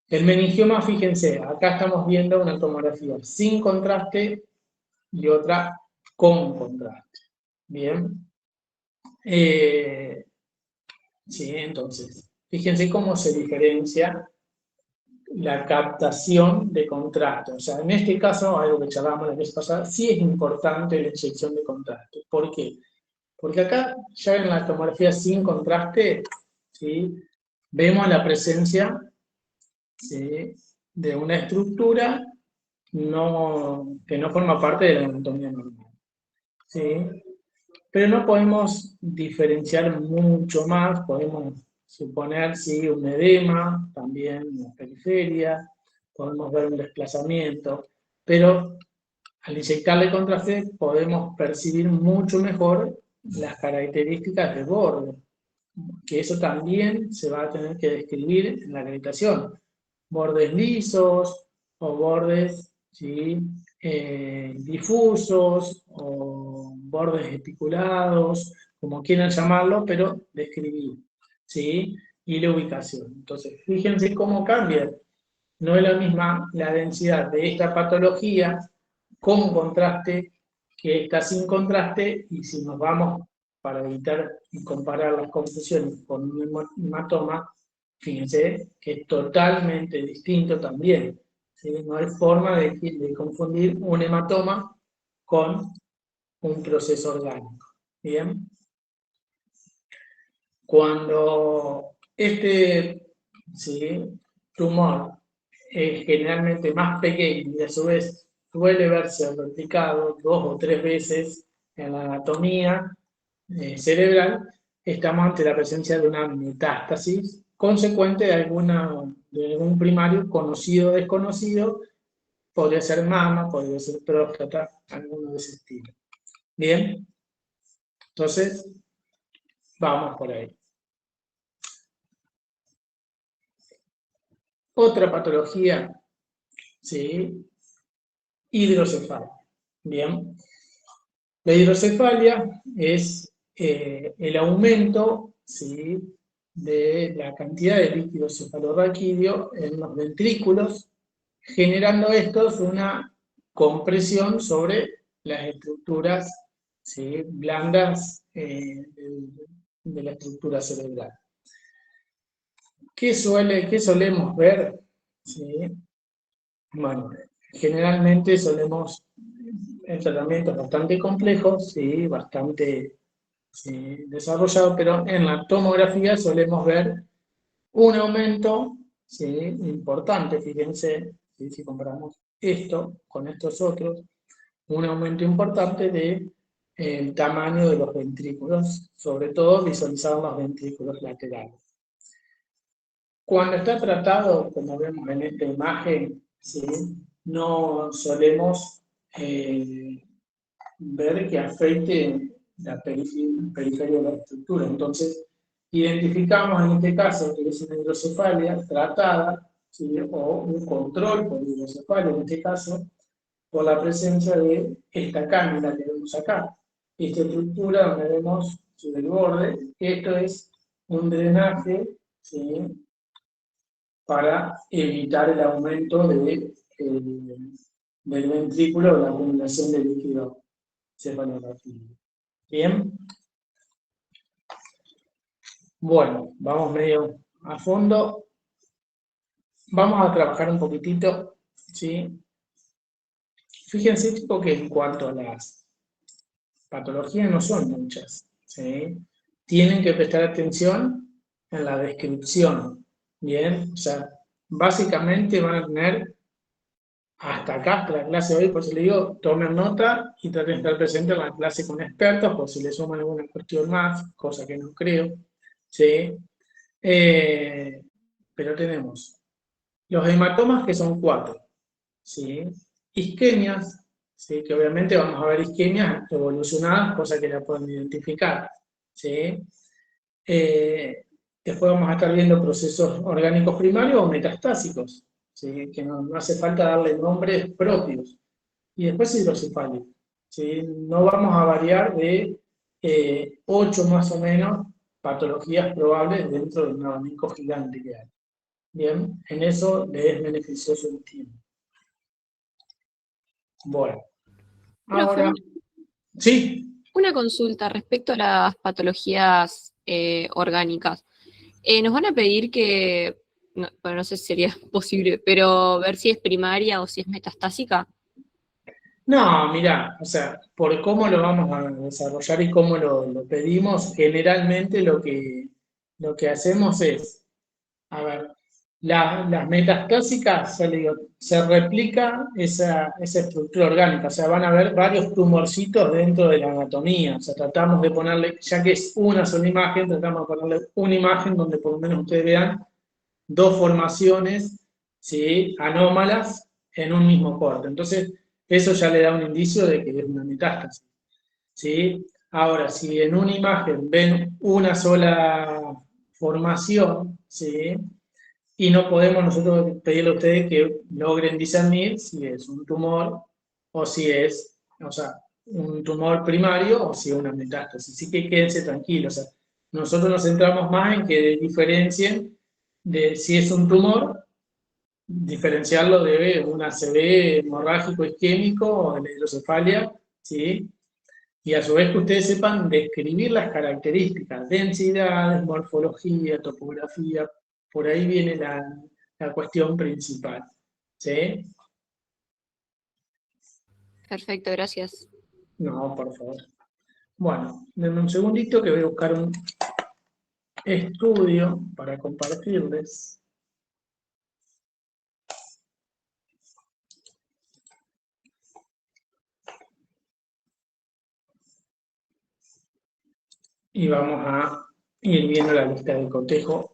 el meningioma, fíjense, acá estamos viendo una tomografía sin contraste y otra con contraste, ¿bien? Sí, entonces, fíjense cómo se diferencia la captación de contraste. O sea, en este caso, algo que charlábamos la vez pasada, sí es importante la inyección de contraste. ¿Por qué? Porque acá, ya en la tomografía sin contraste, ¿sí?, vemos la presencia, ¿sí?, de una estructura que no forma parte de la anatomía normal, ¿sí? Pero no podemos diferenciar mucho más, podemos suponer, sí, un edema, también en la periferia, podemos ver un desplazamiento, pero al inyectarle contraste podemos percibir mucho mejor las características de borde, que eso también se va a tener que describir en la acreditación. Bordes lisos o bordes, ¿sí?, difusos o bordes espiculados, como quieran llamarlo, pero describir, ¿sí?, y la ubicación. Entonces, fíjense cómo cambia. No es la misma la densidad de esta patología con contraste que esta sin contraste, y si nos vamos para evitar y comparar las confusiones con un hematoma, fíjense que es totalmente distinto también, ¿sí? No hay forma de confundir un hematoma con un proceso orgánico. ¿Bien? Cuando este, ¿sí?, tumor es generalmente más pequeño y a su vez suele verse replicado 2 o 3 veces en la anatomía cerebral, estamos ante la presencia de una metástasis consecuente de algún primario conocido o desconocido, podría ser mama, podría ser próstata, alguno de ese estilo. Bien, entonces vamos por ahí. Otra patología, ¿sí?, hidrocefalia. Bien, la hidrocefalia es el aumento, ¿sí?, de la cantidad de líquido cefalorraquídeo en los ventrículos, generando estos una compresión sobre las estructuras, ¿sí?, blandas de la estructura cerebral. ¿Qué solemos ver? ¿Sí? Bueno, generalmente solemos, en tratamientos bastante complejos, ¿sí?, bastante, ¿sí?, desarrollados, pero en la tomografía solemos ver un aumento, ¿sí?, importante. Fíjense, ¿sí?, si comparamos esto con estos otros, un aumento importante del tamaño de los ventrículos, sobre todo visualizado en los ventrículos laterales. Cuando está tratado, como vemos en esta imagen, ¿sí?, no solemos ver que afecte la periferia de la estructura. Entonces, identificamos en este caso que es una hidrocefalia tratada, ¿sí?, o un control por hidrocefalia, en este caso, por la presencia de esta cánula que vemos acá. Esta estructura donde vemos sobre el borde, esto es un drenaje, ¿sí?, para evitar el aumento del ventrículo, la acumulación de líquido cefalorraquídeo. Bien. Bueno, vamos medio a fondo. Vamos a trabajar un poquitito, ¿sí? Fíjense, chicos, que en cuanto a las patologías no son muchas, ¿sí? Tienen que prestar atención en la descripción, ¿bien? O sea, básicamente van a tener hasta acá la clase de hoy, por si le digo, tomen nota y traten de estar presentes en la clase con expertos, por si les suman alguna cuestión más, cosa que no creo, ¿sí? Pero tenemos los hematomas, que son 4, ¿sí? Isquemias, ¿sí?, que obviamente vamos a ver isquemias evolucionadas, cosa que la pueden identificar, ¿sí? Después vamos a estar viendo procesos orgánicos primarios o metastásicos, ¿sí? Que no hace falta darle nombres propios. Y después hidrocefalia, ¿sí? No vamos a variar de 8 más o menos patologías probables dentro de un abanico gigante que hay. Bien, en eso le es beneficioso el tiempo. Bueno, Profe, ahora, sí, una consulta respecto a las patologías orgánicas. Nos van a pedir que, no, bueno, no sé si sería posible, pero ver si es primaria o si es metastásica. no, mira, o sea, por cómo lo vamos a desarrollar y cómo lo pedimos, generalmente lo que hacemos es, a ver, las metastásicas, ya le digo, se replica esa estructura orgánica, o sea, van a haber varios tumorcitos dentro de la anatomía, o sea, tratamos de ponerle, ya que es una sola imagen, tratamos de ponerle una imagen donde por lo menos ustedes vean dos formaciones, ¿sí? Anómalas en un mismo corte. Entonces, eso ya le da un indicio de que es una metástasis, ¿sí? Ahora, si en una imagen ven una sola formación, ¿sí? Y no podemos nosotros pedirle a ustedes que logren discernir si es un tumor o si es, o sea, un tumor primario o si es una metástasis. Así que quédense tranquilos. O sea, nosotros nos centramos más en que diferencien de si es un tumor, diferenciarlo de un ACV hemorrágico isquémico o de la hidrocefalia, ¿sí? Y a su vez que ustedes sepan describir las características, densidades, morfología, topografía, por ahí viene la cuestión principal. ¿Sí? Perfecto, gracias. No, por favor. Bueno, denme un segundito que voy a buscar un estudio para compartirles. Y vamos a ir viendo la lista de cotejo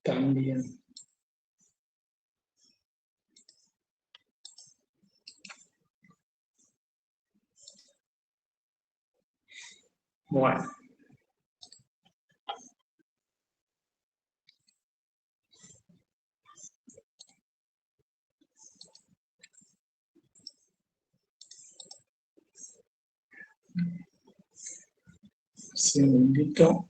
también. Bueno. Segundito.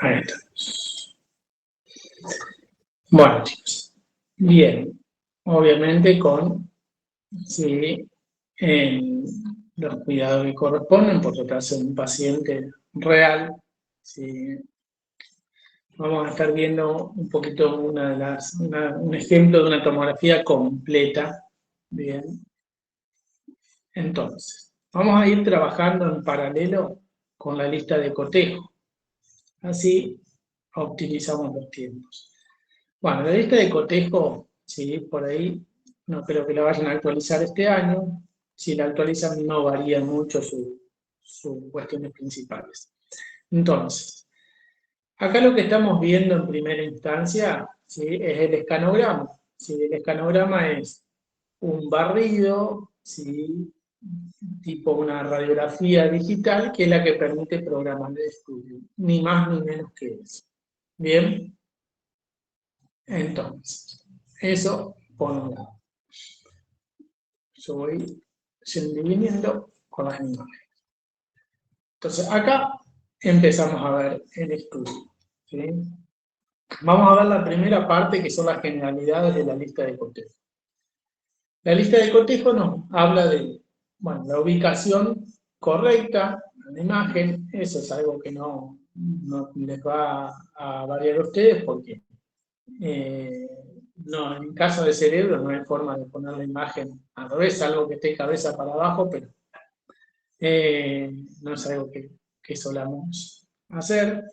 Ahí está. Bueno, chicos. Bien. Obviamente con sí, los cuidados que corresponden, por tratarse de un paciente real. Sí. Vamos a estar viendo un poquito un ejemplo de una tomografía completa. Bien. Entonces, vamos a ir trabajando en paralelo con la lista de cotejo. Así optimizamos los tiempos. Bueno, la lista de cotejo, sí, por ahí no creo que la vayan a actualizar este año. Si la actualizan no varía mucho sus cuestiones principales. Entonces, acá lo que estamos viendo en primera instancia, ¿sí? Es el escanograma. ¿Sí? El escanograma es un barrido, ¿sí? Tipo una radiografía digital, que es la que permite programar el estudio. Ni más ni menos que eso. Bien, entonces, eso por un lado. Yo voy dividiendo con las imágenes. Entonces, acá empezamos a ver el estudio. ¿Sí? Vamos a ver la primera parte, que son las generalidades de la lista de cotejo. La lista de cotejo nos habla de, bueno, la ubicación correcta de la imagen. Eso es algo que no les va a variar a ustedes porque no, en caso de cerebro no hay forma de poner la imagen al revés, algo que esté cabeza para abajo, pero no es algo que solamos hacer.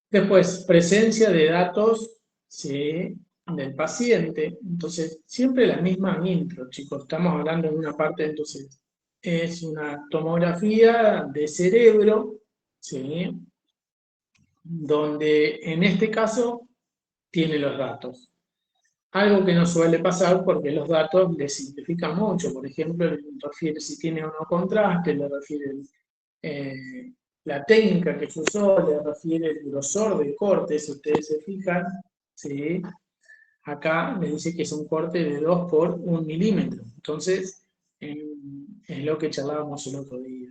Después, presencia de datos, ¿sí? Del paciente. Entonces, siempre la misma intro, chicos. Estamos hablando en una parte, entonces, es una tomografía de cerebro, ¿sí? donde en este caso tiene los datos. Algo que no suele pasar porque los datos le simplifican mucho. Por ejemplo, le refiere si tiene o no contraste, le refiere la técnica que se usó, le refiere el grosor del corte, si ustedes se fijan, ¿sí? Acá me dice que es un corte de 2 por 1 milímetro. Entonces, es lo que charlábamos el otro día.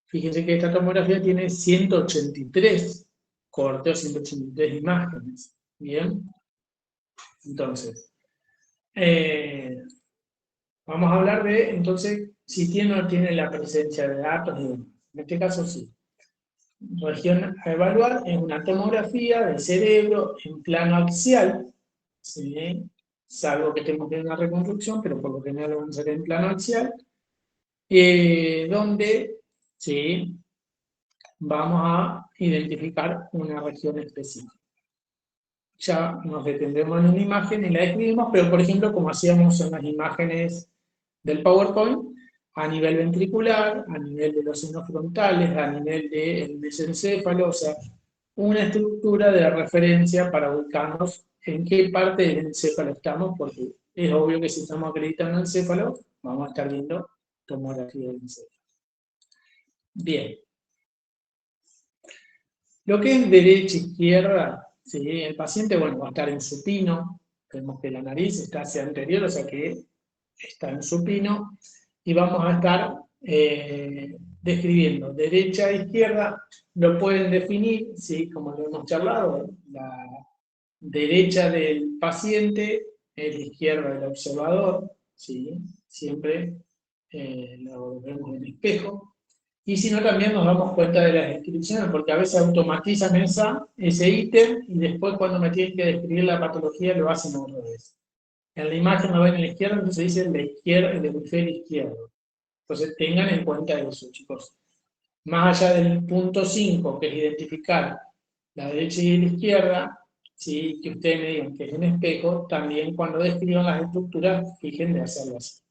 Fíjense que esta tomografía tiene 183 cortes o 183 imágenes. ¿Bien? Entonces, vamos a hablar de, entonces, si tiene o no tiene la presencia de datos y demás. En este caso sí. Región a evaluar es una tomografía del cerebro en plano axial, ¿sí? Salvo que estemos viendo una reconstrucción, pero por lo general lo vamos a hacer en plano axial, donde ¿sí? Vamos a identificar una región específica. Ya nos detendremos en una imagen y la describimos, pero por ejemplo, como hacíamos en las imágenes del PowerPoint, a nivel ventricular, a nivel de los senos frontales, a nivel del mesencéfalo, o sea, una estructura de referencia para ubicarnos en qué parte del encéfalo estamos, porque es obvio que si estamos acreditando el encéfalo, vamos a estar viendo tomografía del encéfalo. Bien. Lo que es derecha-izquierda, ¿sí? El paciente, bueno, va a estar en supino, vemos que la nariz está hacia anterior, o sea que está en supino, y vamos a estar describiendo derecha e izquierda, lo pueden definir, ¿sí? Como lo hemos charlado, la derecha del paciente es la izquierda del observador, ¿sí? Siempre lo vemos en espejo. Y si no, también nos damos cuenta de las descripciones, porque a veces automatizan ese ítem y después cuando me tienen que describir la patología lo hacen otra vez. En la imagen lo ven en la izquierda, entonces dice la izquierda, el hemisferio izquierdo. Entonces tengan en cuenta eso, chicos. Más allá del punto 5, que es identificar la derecha y la izquierda, ¿sí? Que ustedes me digan que es un espejo, también cuando describan las estructuras, fijen de hacerlo así.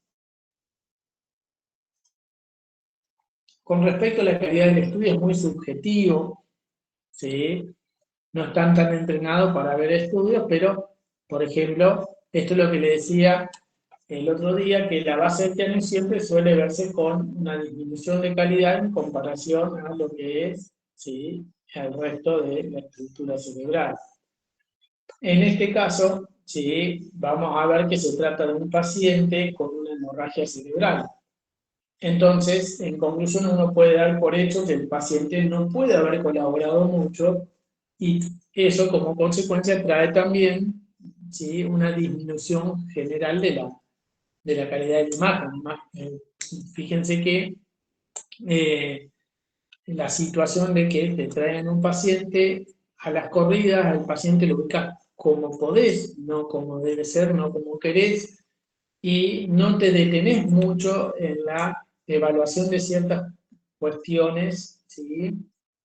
Con respecto a la calidad del estudio, es muy subjetivo, ¿sí? No están tan entrenados para ver estudios, pero, por ejemplo, esto es lo que le decía el otro día, que la base del tianio siempre suele verse con una disminución de calidad en comparación a lo que es, ¿sí? El resto de la estructura cerebral. En este caso, ¿sí? Vamos a ver que se trata de un paciente con una hemorragia cerebral. Entonces, en conclusión, uno puede dar por hecho que el paciente no puede haber colaborado mucho y eso como consecuencia trae también, ¿sí? Una disminución general de la calidad de la imagen. Fíjense que la situación de que te traen un paciente a las corridas, al paciente lo ubicas como podés, no como debe ser, no como querés, y no te detenés mucho en la evaluación de ciertas cuestiones, ¿sí?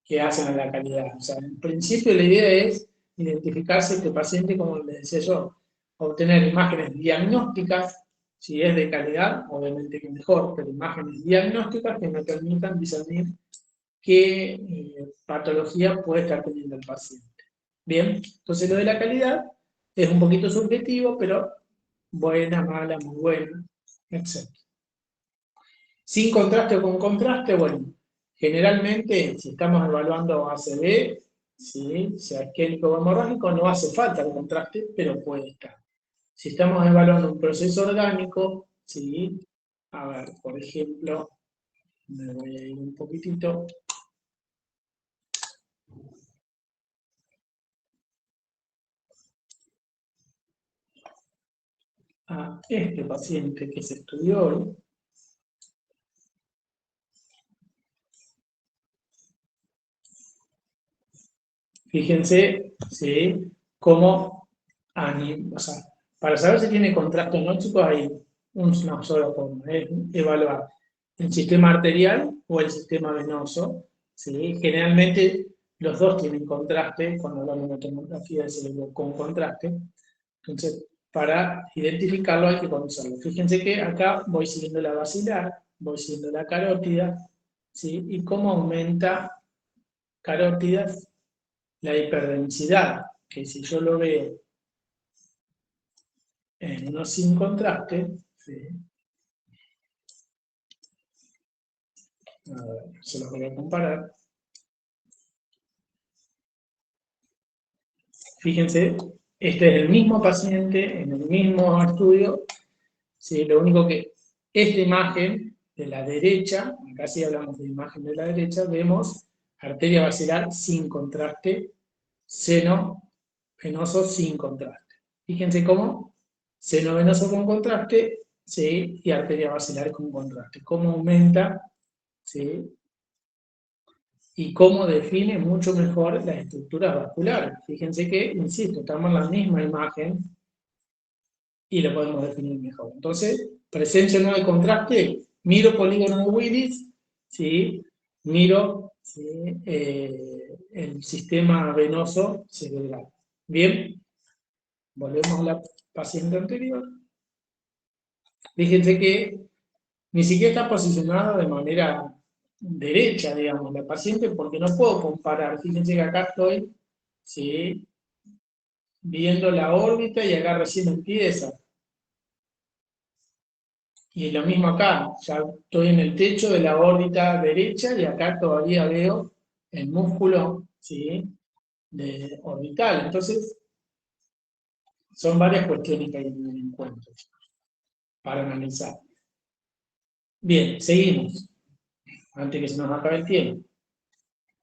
Que hacen a la calidad. O sea, en principio la idea es identificarse este paciente, como les decía yo, obtener imágenes diagnósticas, si es de calidad, obviamente que mejor, pero imágenes diagnósticas que me permitan discernir qué patología puede estar teniendo el paciente. Bien, entonces lo de la calidad es un poquito subjetivo, pero buena, mala, muy buena, etc. Sin contraste o con contraste, bueno, generalmente si estamos evaluando ACV, ¿sí? Sea isquémico o hemorrágico, no hace falta el contraste, pero puede estar. Si estamos evaluando un proceso orgánico, ¿sí? A ver, por ejemplo, me voy a ir un poquitito. A este paciente que se estudió hoy, fíjense, ¿sí? Cómo, o sea, para saber si tiene contraste o no, chicos, hay una sola forma, es evaluar el sistema arterial o el sistema venoso, ¿sí? Generalmente los dos tienen contraste, cuando hablamos de tomografía de cerebro con contraste, entonces para identificarlo hay que conocerlo. Fíjense que acá voy siguiendo la basilar, voy siguiendo la carótida, ¿sí? Y cómo aumenta carótidas la hiperdensidad, que si yo lo veo en uno sin contraste, ¿sí? A ver, se los voy a comparar. Fíjense, este es el mismo paciente, en el mismo estudio, ¿sí? Lo único que esta imagen de la derecha, acá sí hablamos de imagen de la derecha, vemos arteria basilar sin contraste, seno venoso sin contraste. Fíjense cómo seno venoso con contraste, ¿sí? Y arteria basilar con contraste. Cómo aumenta, ¿sí? Y cómo define mucho mejor las estructuras vasculares. Fíjense que, insisto, estamos en la misma imagen y lo podemos definir mejor. Entonces, presencia no de contraste, miro polígono de Willis, ¿sí? Miro, ¿sí? El sistema venoso cerebral. Bien, volvemos a la paciente anterior. Fíjense que ni siquiera está posicionada de manera derecha, digamos, la paciente, porque no puedo comparar. Fíjense que acá estoy, ¿sí? Viendo la órbita y acá recién empieza. Y lo mismo acá, ya estoy en el techo de la órbita derecha y acá todavía veo el músculo, ¿sí? Orbital. Entonces, son varias cuestiones que hay en el encuentro para analizar. Bien, seguimos, antes que se nos acabe el tiempo.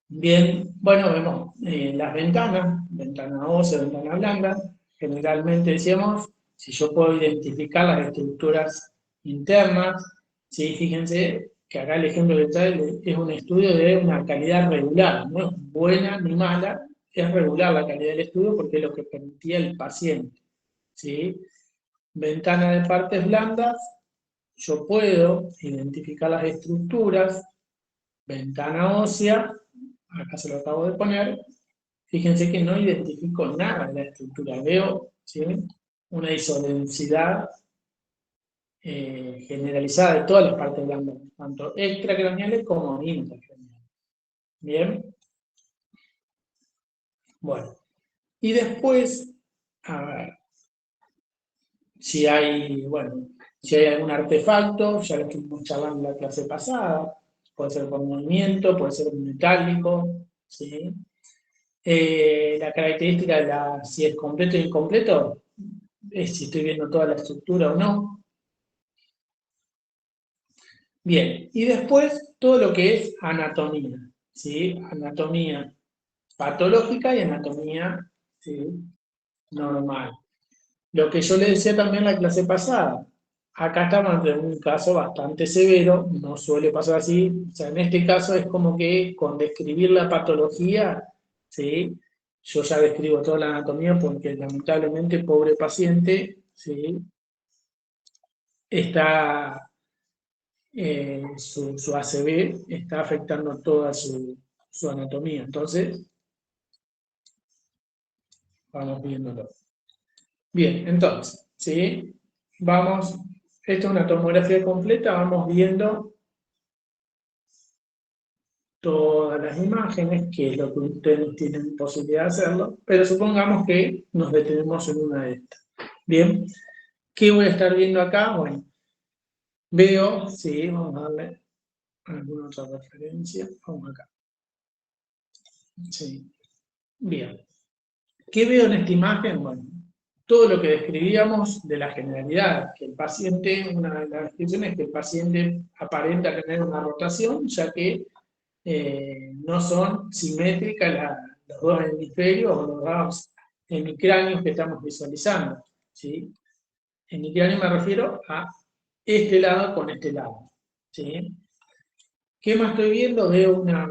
Bien, bueno, vemos las ventanas, ventana ósea, ventana blanda. Generalmente decíamos, si yo puedo identificar las estructuras internas, ¿sí? Fíjense que acá el ejemplo que trae es un estudio de una calidad regular, no es buena ni mala, es regular la calidad del estudio porque es lo que permitía el paciente, ¿sí? Ventana de partes blandas, yo puedo identificar las estructuras, ventana ósea, acá se lo acabo de poner, fíjense que no identifico nada de la estructura, veo, ¿sí? Una isodensidad generalizada de todas las partes blandas, tanto extracraneales como intracraneales. Bien. Bueno. Y después, a ver, si hay, bueno, si hay algún artefacto, ya lo estuvimos charlando en la clase pasada, puede ser por movimiento, puede ser metálico, ¿sí? La característica de si es completo o incompleto es si estoy viendo toda la estructura o no. Bien, y después todo lo que es anatomía, ¿sí? Anatomía patológica y anatomía, ¿sí? Normal. Lo que yo le decía también en la clase pasada, acá estamos ante un caso bastante severo, no suele pasar así, o sea, en este caso es como que con describir la patología, ¿sí? Yo ya describo toda la anatomía porque lamentablemente, pobre paciente, ¿sí? Está, su ACV está afectando toda su anatomía, entonces vamos viéndolo. Bien, entonces, ¿sí? Vamos, esta es una tomografía completa, vamos viendo todas las imágenes, que es lo que ustedes tienen posibilidad de hacerlo, pero supongamos que nos detenemos en una de estas. Bien, ¿qué voy a estar viendo acá? Bueno, veo, sí, vamos a darle alguna otra referencia, vamos acá. Sí, bien. ¿Qué veo en esta imagen? Bueno, todo lo que describíamos de la generalidad, que el paciente, una de las descripciones es que el paciente aparenta tener una rotación, ya que no son simétricas los dos hemisferios o los dos hemicráneos que estamos visualizando, ¿sí? Hemicráneo me refiero a este lado con este lado, ¿sí? ¿Qué más estoy viendo? Veo una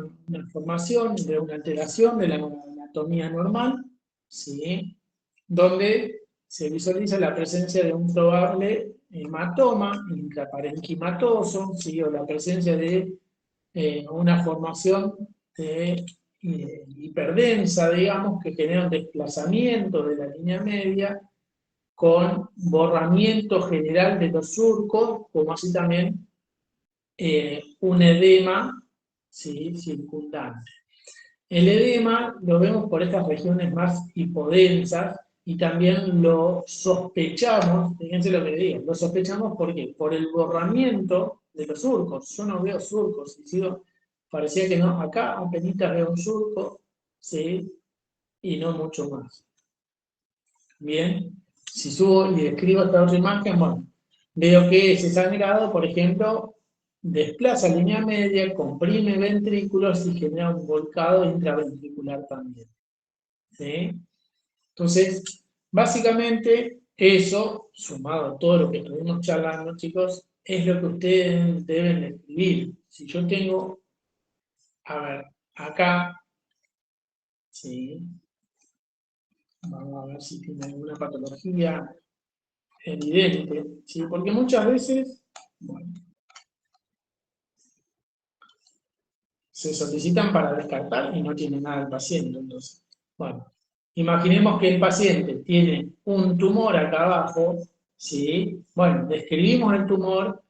formación, veo una alteración de la anatomía normal, ¿sí? Donde se visualiza la presencia de un probable hematoma intraparenquimatoso, ¿sí? O la presencia de una formación de, hiperdensa, digamos, que genera un desplazamiento de la línea media con borramiento general de los surcos, como así también un edema, ¿sí? Circundante. El edema lo vemos por estas regiones más hipodensas y también lo sospechamos, fíjense lo que digo, lo sospechamos ¿por qué? Por el borramiento de los surcos. Yo no veo surcos, y sigo, parecía que no, acá apenas veo un surco, ¿sí? Y no mucho más. Bien, si subo y describo esta otra imagen, bueno, veo que ese sangrado, por ejemplo, desplaza línea media, comprime ventrículos y genera un volcado intraventricular también. ¿Sí? Entonces, básicamente, eso, sumado a todo lo que estuvimos charlando, chicos, es lo que ustedes deben escribir. Si yo tengo, a ver, acá, ¿sí? Vamos a ver si tiene alguna patología evidente, ¿sí? Porque muchas veces, bueno, se solicitan para descartar y no tiene nada el paciente. Entonces, bueno, imaginemos que el paciente tiene un tumor acá abajo, ¿sí? Bueno, describimos el tumor,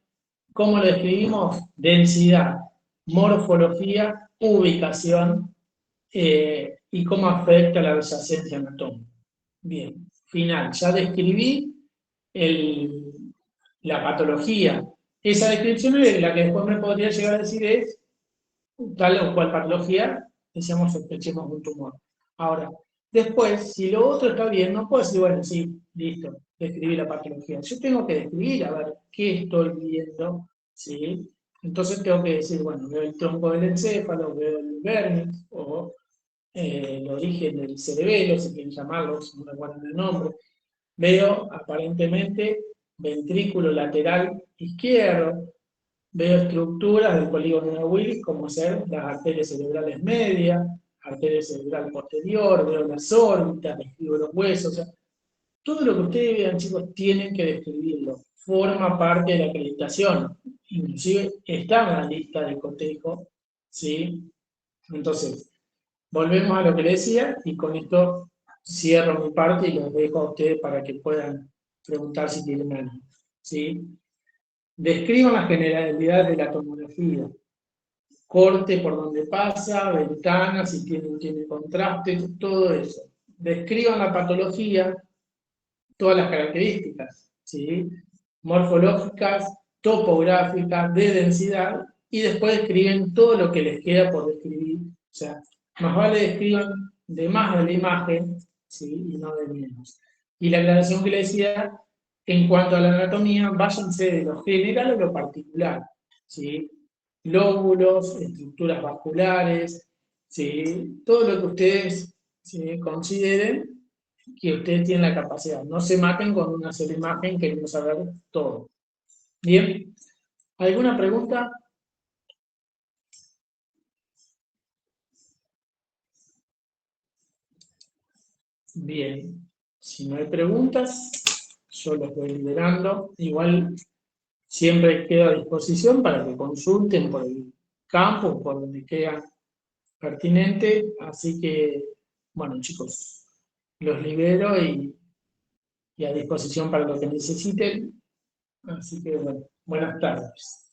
¿cómo lo describimos? Densidad, morfología, ubicación y cómo afecta la adyacencia anatómica. Bien, final, ya describí la patología. Esa descripción es la que después me podría llegar a decir es tal o cual patología, decíamos sospechemos un tumor. Ahora, después, si lo otro está bien, no puedo decir, bueno, sí, listo, describí la patología. Yo tengo que describir, a ver, qué estoy viendo, ¿sí? Entonces tengo que decir, bueno, veo el tronco del encéfalo, veo el vérnix, o el origen del cerebelo, si quieren llamarlo, si no recuerdan el nombre. Veo, aparentemente, ventrículo lateral izquierdo, veo estructuras del polígono de Willis como ser las arterias cerebrales medias, arteria cerebral posterior, veo las órbitas, describo los huesos, o sea, todo lo que ustedes vean, chicos, tienen que describirlo. Forma parte de la acreditación. Inclusive está en la lista de cotejo, ¿sí? Entonces, volvemos a lo que les decía y con esto cierro mi parte y los dejo a ustedes para que puedan preguntar si tienen algo, ¿sí? Describan las generalidades de la tomografía. Corte por donde pasa, ventanas, si tiene contraste, todo eso. Describan la patología, todas las características, ¿sí? Morfológicas, topográficas, de densidad, y después describen todo lo que les queda por describir. O sea, más vale describan de más de la imagen, ¿sí? Y no de menos. Y la aclaración que les decía, en cuanto a la anatomía, váyanse de lo general a lo particular, ¿sí? Lóbulos, estructuras vasculares, ¿sí? Todo lo que ustedes, ¿sí?, consideren que ustedes tienen la capacidad. No se maten con una sola imagen queriendo saber todo. Bien, ¿alguna pregunta? Bien, si no hay preguntas, yo los voy liberando. Igual siempre quedo a disposición para que consulten por el campo, por donde crean pertinente. Así que, bueno, chicos, los libero y a disposición para lo que necesiten. Así que, bueno, buenas tardes.